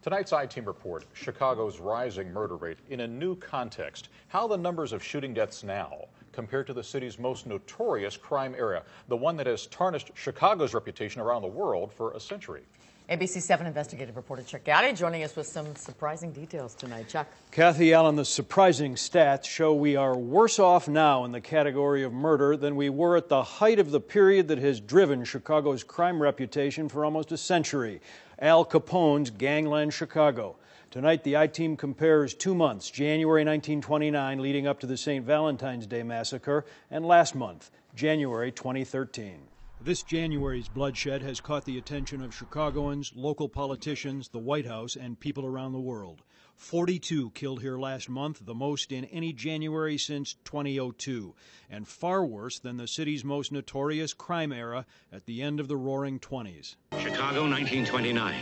Tonight's I-Team report, Chicago's rising murder rate in a new context. How the numbers of shooting deaths now compare to the city's most notorious crime area, the one that has tarnished Chicago's reputation around the world for a century. ABC 7 investigative reporter Chuck Gowdy joining us with some surprising details tonight. Chuck. Kathy Allen, the surprising stats show we are worse off now in the category of murder than we were at the height of the period that has driven Chicago's crime reputation for almost a century, Al Capone's gangland Chicago. Tonight, the I-Team compares 2 months, January 1929, leading up to the St. Valentine's Day massacre, and last month, January 2013. This January's bloodshed has caught the attention of Chicagoans, local politicians, the White House, and people around the world. 42 killed here last month, the most in any January since 2002, and far worse than the city's most notorious crime era at the end of the Roaring '20s. Chicago, 1929.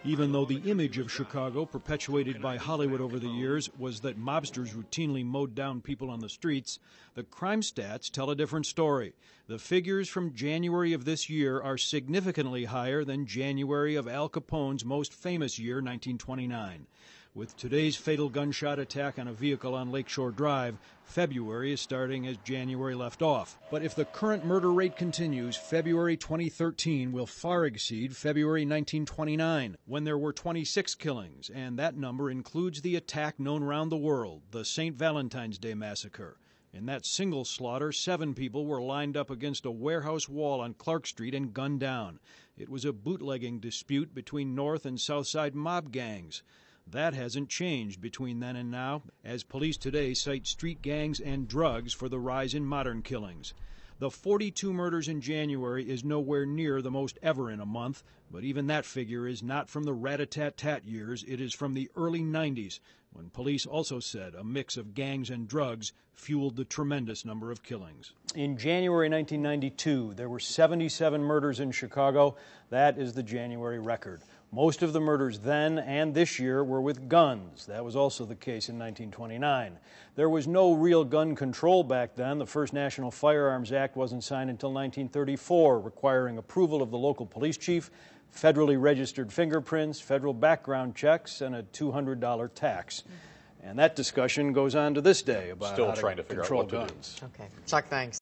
Even though the image of Chicago, perpetuated by Hollywood over the years, was that mobsters routinely mowed down people on the streets, the crime stats tell a different story. The figures from January of this year are significantly higher than January of Al Capone's most famous year, 1929. With today's fatal gunshot attack on a vehicle on Lakeshore Drive, February is starting as January left off. But if the current murder rate continues, February 2013 will far exceed February 1929, when there were 26 killings, and that number includes the attack known around the world, the St. Valentine's Day massacre. In that single slaughter, 7 people were lined up against a warehouse wall on Clark Street and gunned down. It was a bootlegging dispute between North and South Side mob gangs. That hasn't changed between then and now, as police today cite street gangs and drugs for the rise in modern killings. The 42 murders in January is nowhere near the most ever in a month, but even that figure is not from the rat-a-tat-tat years. It is from the early 90s, when police also said a mix of gangs and drugs fueled the tremendous number of killings. In January 1992, there were 77 murders in Chicago. That is the January record. Most of the murders then and this year were with guns. That was also the case in 1929. There was no real gun control back then. The first National Firearms Act wasn't signed until 1934, requiring approval of the local police chief, federally registered fingerprints, federal background checks, and a $200 tax. And that discussion goes on to this day about Still how trying to to figure out control what to do. guns. Okay. Chuck, thanks.